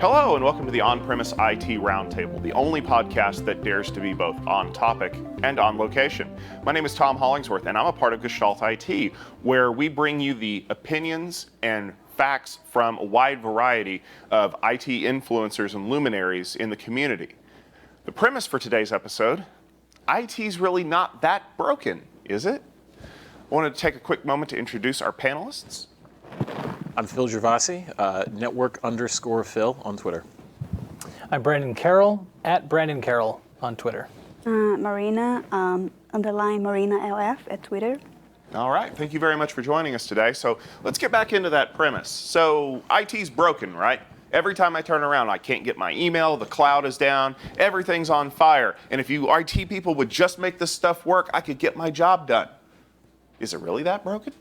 Hello and welcome to the On-Premise IT Roundtable, the only podcast that dares to be both on topic and on location. My name is Tom Hollingsworth and I'm a part of Gestalt IT, where we bring you the opinions and facts from a wide variety of IT influencers and luminaries in the community. The premise for today's episode, IT's really not that broken, is it? I wanted to take a quick moment to introduce our panelists. I'm Phil Gervasi, network_Phil on Twitter. I'm Brandon Carroll, @BrandonCarroll on Twitter. Marina, underline Marina LF at Twitter. All right, thank you very much for joining us today. So let's get back into that premise. So IT's broken, right? Every time I turn around, I can't get my email, the cloud is down, everything's on fire. And if you IT people would just make this stuff work, I could get my job done. Is it really that broken?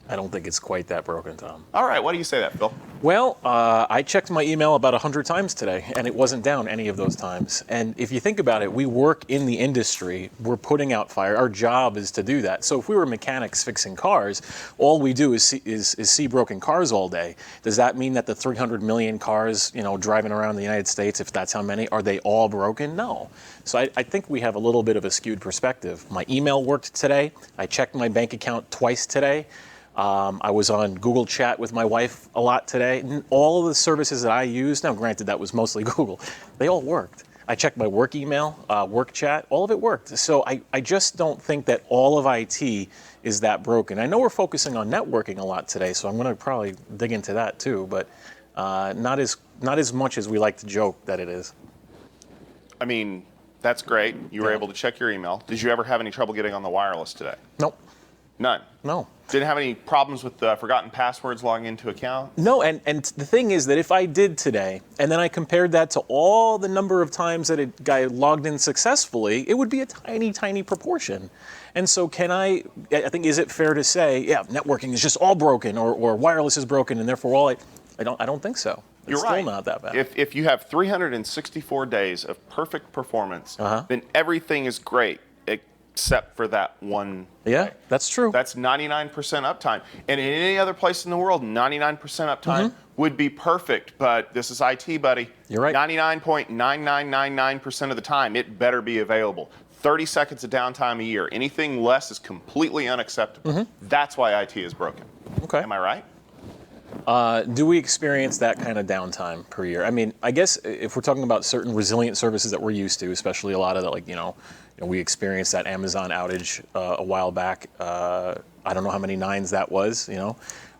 I don't think it's quite that broken, Tom. All right, why do you say that, Phil? Well, I checked my email about 100 times today, and it wasn't down any of those times. And if you think about it, we work in the industry. We're putting out fire. Our job is to do that. So if we were mechanics fixing cars, all we do is see broken cars all day. Does that mean that the 300 million cars, driving around the United States, if that's how many, are they all broken? No. So I think we have a little bit of a skewed perspective. My email worked today. I checked my bank account twice today. I was on Google Chat with my wife a lot today. And all of the services that I used, now granted that was mostly Google, they all worked. I checked my work email, work chat, all of it worked. So I just don't think that all of IT is that broken. I know we're focusing on networking a lot today, so I'm going to probably dig into that too, but not as much as we like to joke that it is. I mean, that's great. You were able to check your email. Did you ever have any trouble getting on the wireless today? Nope. None? No. Didn't have any problems with forgotten passwords logging into account? No, and the thing is that if I did today, and then I compared that to all the number of times that a guy logged in successfully, it would be a tiny, tiny proportion. And so I think, is it fair to say, networking is just all broken, or wireless is broken, and therefore I don't think so. You're It's right. Still not that bad. If you have 364 days of perfect performance, then everything is great except for that one day. That's true. That's 99% uptime. And in any other place in the world, 99% uptime would be perfect. But this is IT, buddy. You're right. 99.9999% of the time, it better be available. 30 seconds of downtime a year. Anything less is completely unacceptable. That's why IT is broken. Okay. Am I right? Do we experience that kind of downtime per year? I mean, I guess if we're talking about certain resilient services that we're used to, especially a lot of that, we experienced that Amazon outage a while back. I don't know how many nines that was.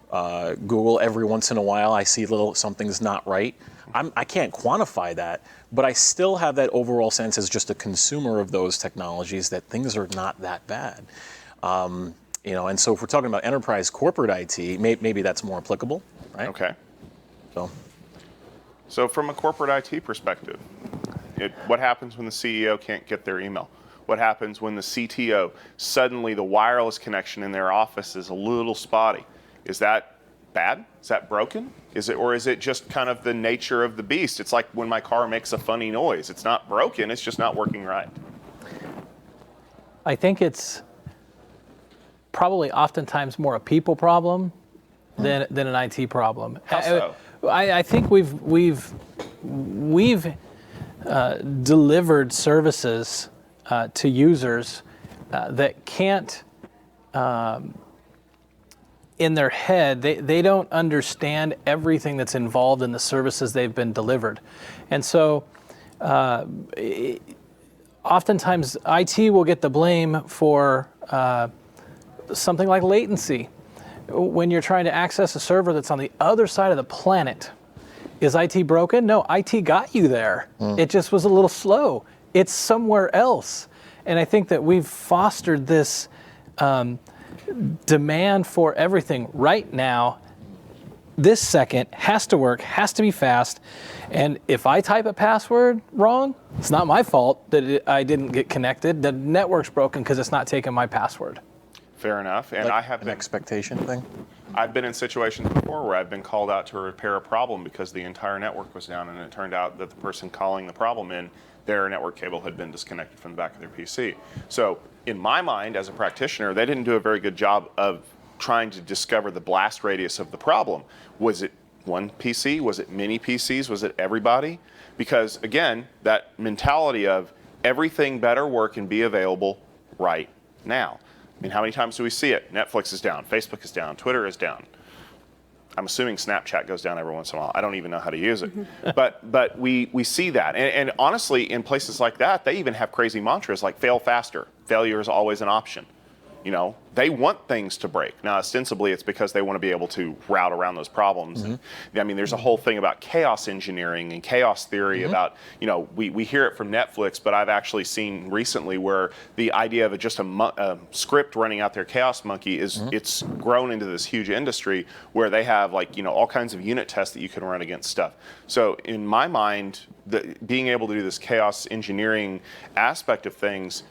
Google, every once in a while, I see something's not right. I can't quantify that, but I still have that overall sense as just a consumer of those technologies that things are not that bad. And so if we're talking about enterprise corporate IT, maybe that's more applicable, right? Okay. So from a corporate IT perspective, what happens when the CEO can't get their email? What happens when the CTO, suddenly the wireless connection in their office is a little spotty? Is that bad? Is that broken? Or is it just kind of the nature of the beast? It's like when my car makes a funny noise. It's not broken, it's just not working right. I think it's probably oftentimes more a people problem than an IT problem. How so? I think we've delivered services to users that can't, in their head, they don't understand everything that's involved in the services they've been delivered. And so oftentimes IT will get the blame for something like latency. When you're trying to access a server that's on the other side of the planet, is IT broken? No, IT got you there. It just was a little slow. It's somewhere else. And I think that we've fostered this demand for everything right now. This second has to work, has to be fast. And if I type a password wrong, it's not my fault that I didn't get connected. The network's broken because it's not taking my password. Fair enough. And I have an expectation thing. I've been in situations before where I've been called out to repair a problem because the entire network was down, and it turned out that the person calling the problem in, their network cable had been disconnected from the back of their PC. So in my mind, as a practitioner, they didn't do a very good job of trying to discover the blast radius of the problem. Was it one PC? Was it many PCs? Was it everybody? Because again, that mentality of everything better work and be available right now. I mean, how many times do we see it? Netflix is down, Facebook is down, Twitter is down. I'm assuming Snapchat goes down every once in a while. I don't even know how to use it. But we see that. And honestly, in places like that, they even have crazy mantras like fail faster. Failure is always an option. You know, they want things to break. Now, ostensibly, it's because they want to be able to route around those problems. And, I mean, there's a whole thing about chaos engineering and chaos theory about, you know, we hear it from Netflix, but I've actually seen recently where the idea of just a script running out there, Chaos Monkey, is it's grown into this huge industry where they have, like, you know, all kinds of unit tests that you can run against stuff. So in my mind, being able to do this chaos engineering aspect of things,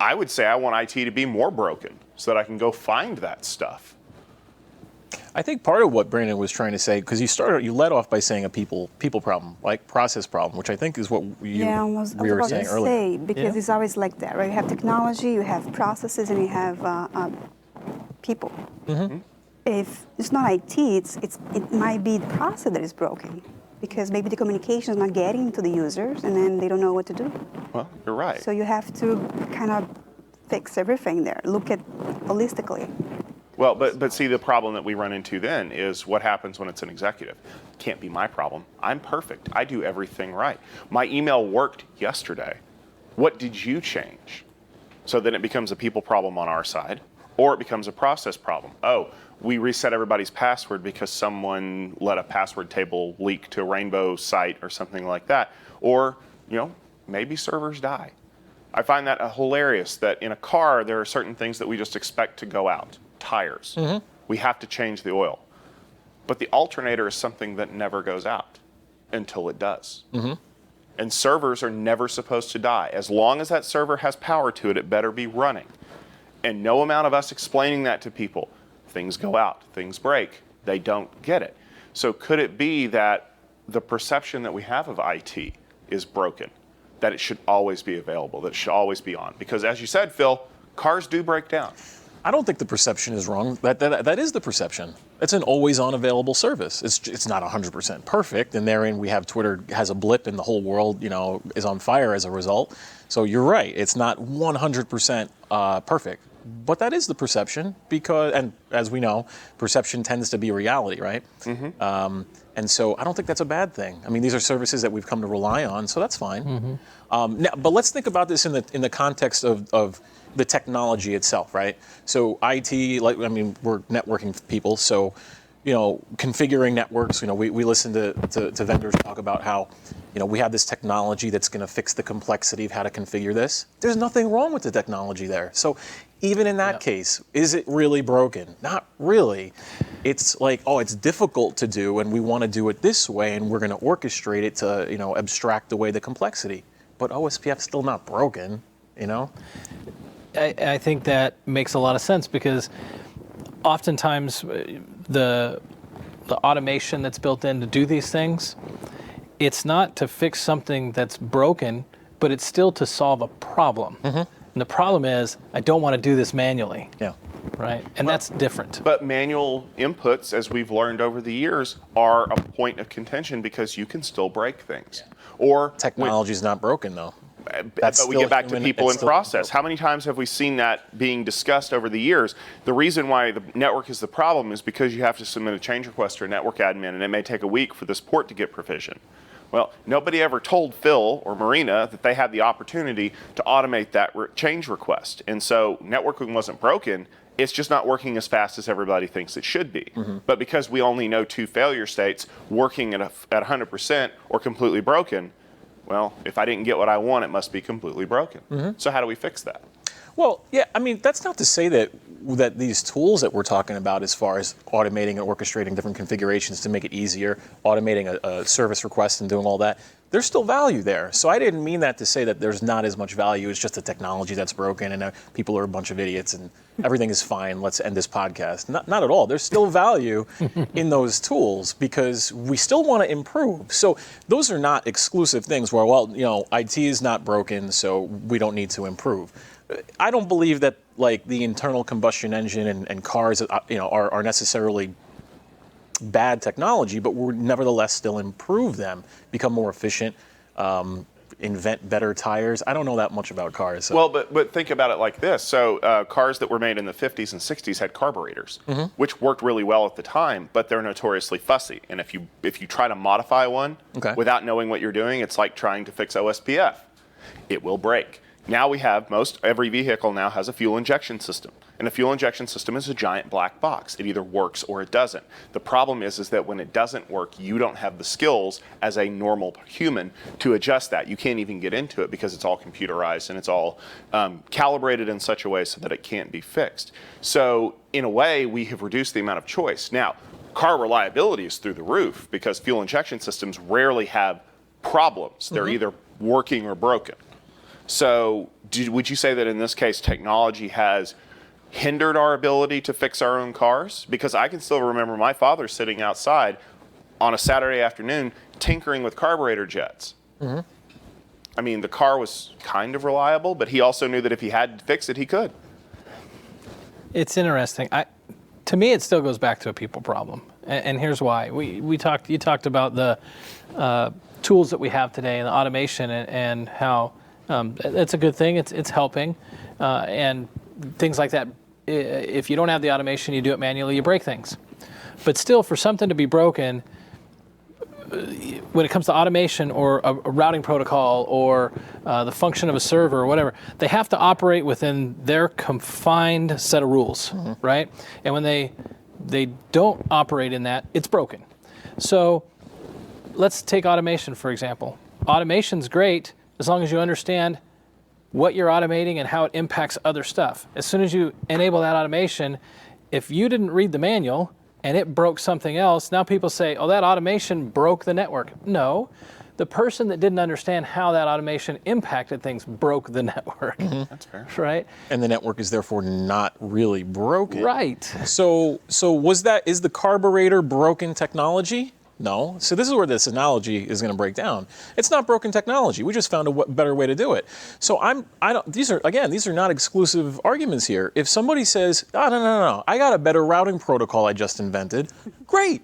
I would say I want IT to be more broken so that I can go find that stuff. I think part of what Brandon was trying to say, because you led off by saying a people problem, like process problem, which I think is what we were saying earlier. Because it's always like that, right? You have technology, you have processes, and you have people. If it's not IT, it might be the process that is broken. Because maybe the communication is not getting to the users, and then they don't know what to do. Well, you're right. So you have to kind of fix everything there. Look at holistically. Well, but see, the problem that we run into then is what happens when it's an executive. Can't be my problem. I'm perfect. I do everything right. My email worked yesterday. What did you change? So then it becomes a people problem on our side, or it becomes a process problem. Oh, we reset everybody's password because someone let a password table leak to a Rainbow site or something like that. Or, you know, maybe servers die. I find that hilarious that in a car, there are certain things that we just expect to go out. Tires. We have to change the oil. But the alternator is something that never goes out until it does. And servers are never supposed to die. As long as that server has power to it, it better be running. And no amount of us explaining that to people, things go out, things break, they don't get it. So could it be that the perception that we have of IT is broken, that it should always be available, that it should always be on? Because as you said, Phil, cars do break down. I don't think the perception is wrong. That is the perception. It's an always-on available service. It's not 100% perfect, and therein we have Twitter has a blip and the whole world, you know, is on fire as a result. So you're right. It's not 100% perfect. But that is the perception because, and as we know, perception tends to be reality, right? And so I don't think that's a bad thing. I mean, these are services that we've come to rely on, so that's fine. Now, but let's think about this in the context of the technology itself, right? So IT, like, I mean, we're networking people, so, you know, configuring networks, you know, we listen to vendors talk about how, you know, we have this technology that's going to fix the complexity of how to configure this. There's nothing wrong with the technology there. So even in that case, is it really broken? Not really. It's like, oh, it's difficult to do, and we want to do it this way, and we're going to orchestrate it to, you know, abstract away the complexity. But OSPF's still not broken, you know? I think that makes a lot of sense because oftentimes the automation that's built in to do these things, it's not to fix something that's broken, but it's still to solve a problem. And the problem is, I don't want to do this manually. Yeah. Right? And that's different. But manual inputs, as we've learned over the years, are a point of contention because you can still break things. Or technology's not broken, though. But we get back to people in process. How many times have we seen that being discussed over the years? The reason why the network is the problem is because you have to submit a change request to a network admin, and it may take a week for this port to get provisioned. Well, nobody ever told Phil or Marina that they had the opportunity to automate that change request. And so networking wasn't broken. It's just not working as fast as everybody thinks it should be. But because we only know 2 failure states, working at 100% or completely broken, well, if I didn't get what I want, it must be completely broken. So how do we fix that? Well, yeah, I mean, that's not to say that these tools that we're talking about as far as automating and orchestrating different configurations to make it easier, automating a service request and doing all that, there's still value there. So I didn't mean that to say that there's not as much value. It's just the technology that's broken and people are a bunch of idiots and everything is fine. Let's end this podcast. Not at all. There's still value in those tools because we still want to improve. So those are not exclusive things where, well, you know, IT is not broken, so we don't need to improve. I don't believe that like the internal combustion engine and cars, are necessarily bad technology, but we're nevertheless still improve them, become more efficient, invent better tires. I don't know that much about cars. So. Well, but think about it like this. So cars that were made in the 50s and 60s had carburetors, which worked really well at the time, but they're notoriously fussy. And if you try to modify one without knowing what you're doing, it's like trying to fix OSPF. It will break. Now we have every vehicle now has a fuel injection system. And a fuel injection system is a giant black box. It either works or it doesn't. The problem is that when it doesn't work, you don't have the skills as a normal human to adjust that. You can't even get into it because it's all computerized and it's all calibrated in such a way so that it can't be fixed. So in a way, we have reduced the amount of choice. Now, car reliability is through the roof because fuel injection systems rarely have problems. They're either working or broken. So would you say that in this case, technology has hindered our ability to fix our own cars? Because I can still remember my father sitting outside on a Saturday afternoon tinkering with carburetor jets. I mean, the car was kind of reliable, but he also knew that if he had to fix it, he could. It's interesting. To me, it still goes back to a people problem, and here's why. You talked about the tools that we have today and the automation and how it's a good thing. It's helping, and things like that. If you don't have the automation, you do it manually, you break things. But still, for something to be broken, when it comes to automation or a routing protocol or the function of a server or whatever, they have to operate within their confined set of rules, right? And when they don't operate in that, it's broken. So let's take automation, for example. Automation's great as long as you understand what you're automating and how it impacts other stuff. As soon as you enable that automation, if you didn't read the manual and it broke something else, now people say, oh, that automation broke the network. No, the person that didn't understand how that automation impacted things broke the network. That's fair. Right? And the network is therefore not really broken. Right. So is the carburetor broken technology? No. So this is where this analogy is going to break down. It's not broken technology. We just found a better way to do it. So these are not exclusive arguments here. If somebody says, oh, no, I got a better routing protocol I just invented, great.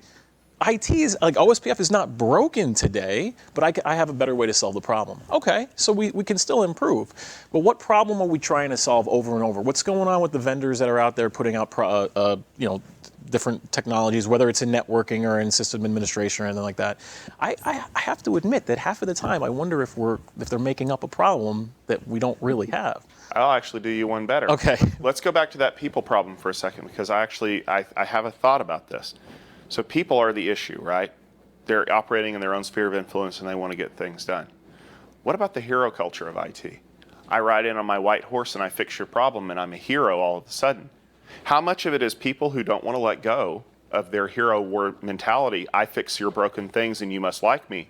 IT is, like OSPF is not broken today, but I have a better way to solve the problem. Okay, so we can still improve. But what problem are we trying to solve over and over? What's going on with the vendors that are out there putting out different technologies, whether it's in networking or in system administration or anything like that? I have to admit that half of the time I wonder if they're making up a problem that we don't really have. I'll actually do you one better. Okay. Let's go back to that people problem for a second because I have a thought about this. So people are the issue, right? They're operating in their own sphere of influence and they want to get things done. What about the hero culture of IT? I ride in on my white horse and I fix your problem and I'm a hero all of a sudden. How much of it is people who don't want to let go of their hero word mentality, I fix your broken things and you must like me?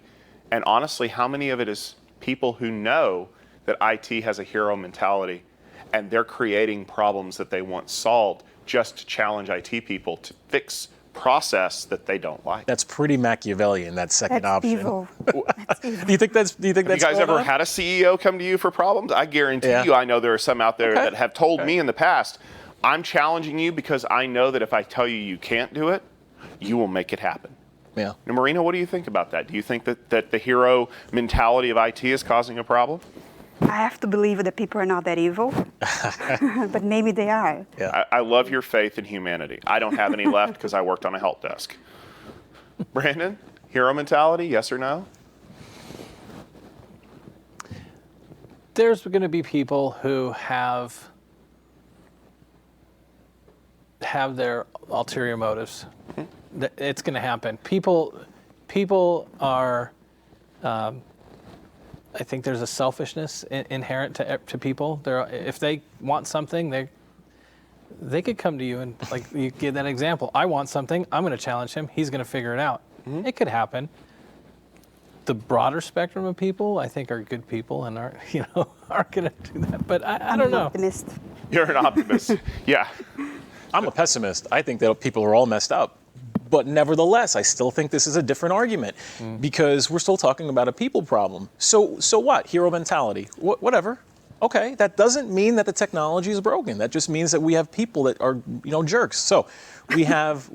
And honestly, how many of it is people who know that IT has a hero mentality and they're creating problems that they want solved just to challenge IT people to fix process that they don't like? That's pretty Machiavellian, that second That's option. evil. That's evil. Do you think that's Have you guys ever had a CEO come to you for problems? I guarantee you, I know there are some out there that have told me in the past, I'm challenging you because I know that if I tell you you can't do it, you will make it happen. Yeah. Now, Marina, what do you think about that? Do you think that the hero mentality of IT is causing a problem? I have to believe that people are not that evil, but maybe they are. Yeah. I love your faith in humanity. I don't have any left because I worked on a help desk. Brandon, hero mentality, yes or no? There's going to be people who have their ulterior motives. It's going to happen. People are. I think there's a selfishness inherent to people. If they want something, they could come to you and, like you give that example. I want something. I'm going to challenge him. He's going to figure it out. It could happen. The broader spectrum of people, I think, are good people and are going to do that. But I don't know. I'm an optimist. You're an optimist. Yeah. I'm a pessimist. I think that people are all messed up. But nevertheless, I still think this is a different argument because we're still talking about a people problem. So what? Hero mentality. Whatever. Okay, that doesn't mean that the technology is broken. That just means that we have people that are, jerks. So we have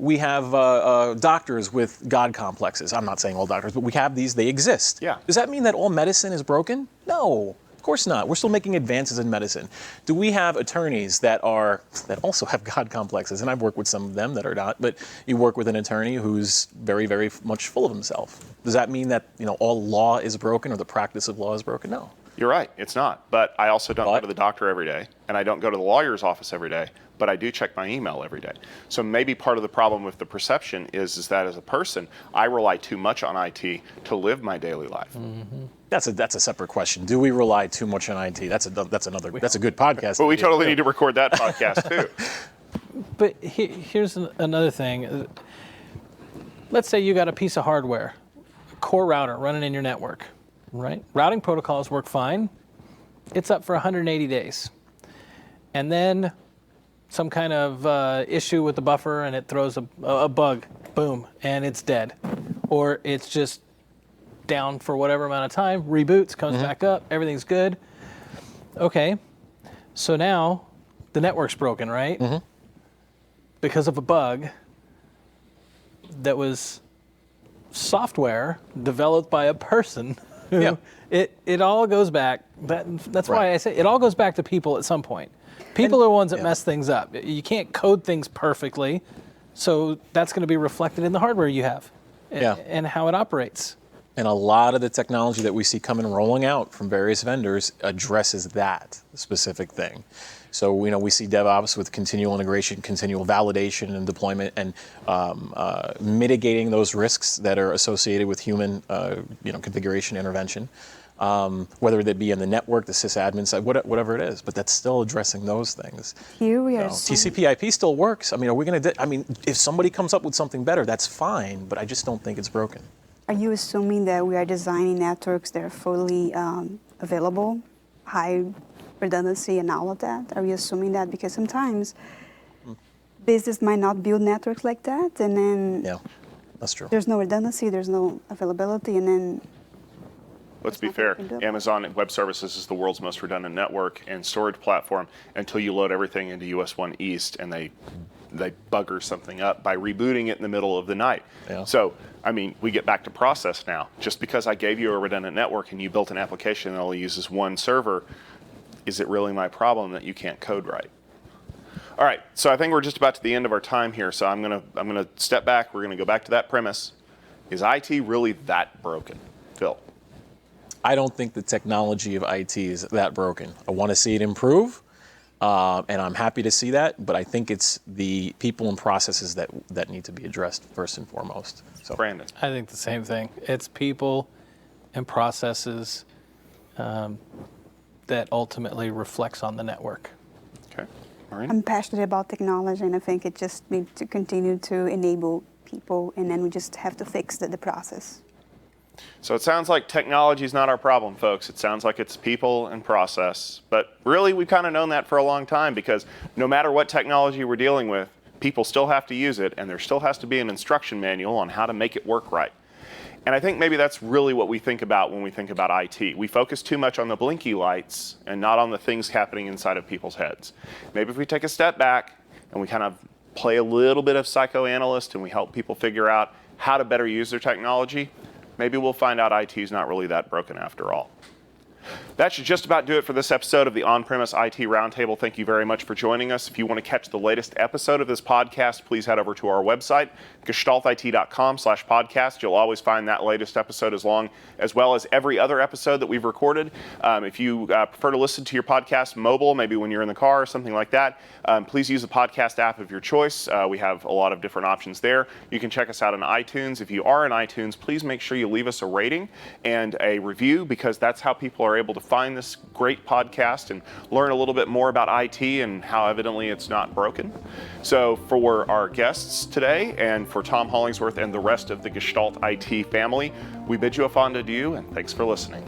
doctors with God complexes. I'm not saying all doctors, but we have these. They exist. Yeah. Does that mean that all medicine is broken? No, of course not. We're still making advances in medicine. Do we have attorneys that also have God complexes? And I've worked with some of them that are not. But you work with an attorney who's very, very much full of himself. Does that mean that all law is broken or the practice of law is broken? No. You're right, it's not. But I also don't go to the doctor every day, and I don't go to the lawyer's office every day, but I do check my email every day. So maybe part of the problem with the perception is that as a person, I rely too much on IT to live my daily life. Mm-hmm. That's a separate question. Do we rely too much on IT? That's a good podcast. But we totally need to record that podcast too. But here's another thing. Let's say you got a piece of hardware, a core router running in your network. Right? Routing protocols work fine. It's up for 180 days. And then some kind of issue with the buffer and it throws a bug, boom, and it's dead. Or it's just down for whatever amount of time, reboots, comes back up, everything's good. Okay, so now the network's broken, right? Mm-hmm. Because of a bug that was software developed by a person. Yeah. It all goes back. That's why I say it all goes back to people at some point. People are the ones that mess things up. You can't code things perfectly, so that's going to be reflected in the hardware you have and how it operates. And a lot of the technology that we see coming rolling out from various vendors addresses that specific thing. So we see DevOps with continual integration, continual validation and deployment, and mitigating those risks that are associated with human configuration intervention, whether that be in the network, the sysadmin side, whatever it is. But that's still addressing those things. Here we are. TCP/IP still works. I mean, are we going to? If somebody comes up with something better, that's fine. But I just don't think it's broken. Are you assuming that we are designing networks that are fully available, high redundancy and all of that? Are you assuming that? Because sometimes business might not build networks like that, and then that's true. There's no redundancy, there's no availability, and then Let's be fair, Amazon Web Services is the world's most redundant network and storage platform until you load everything into US 1 East and they bugger something up by rebooting it in the middle of the night. Yeah. So, we get back to process now. Just because I gave you a redundant network and you built an application that only uses one server, is it really my problem that you can't code right? All right, so I think we're just about to the end of our time here, so I'm gonna step back. We're gonna go back to that premise. Is IT really that broken? Phil? I don't think the technology of IT is that broken. I want to see it improve, and I'm happy to see that, but I think it's the people and processes that need to be addressed first and foremost. So, Brandon? I think the same thing. It's people and processes that ultimately reflects on the network. Okay. Maureen? I'm passionate about technology, and I think it just needs to continue to enable people, and then we just have to fix the process. So it sounds like technology is not our problem, folks. It sounds like it's people and process. But really, we've kind of known that for a long time, because no matter what technology we're dealing with, people still have to use it, and there still has to be an instruction manual on how to make it work right. And I think maybe that's really what we think about when we think about IT. We focus too much on the blinky lights and not on the things happening inside of people's heads. Maybe if we take a step back and we kind of play a little bit of psychoanalyst and we help people figure out how to better use their technology, maybe we'll find out IT is not really that broken after all. That should just about do it for this episode of the On-Premise IT Roundtable. Thank you very much for joining us. If you want to catch the latest episode of this podcast, please head over to our website, gestaltit.com/podcast. You'll always find that latest episode as well as every other episode that we've recorded. If you prefer to listen to your podcast mobile, maybe when you're in the car or something like that, please use the podcast app of your choice. We have a lot of different options there. You can check us out on iTunes. If you are in iTunes, please make sure you leave us a rating and a review, because that's how people are able to find this great podcast and learn a little bit more about IT and how evidently it's not broken. So for our guests today, and for Tom Hollingsworth and the rest of the Gestalt IT family, we bid you a fond adieu, and thanks for listening.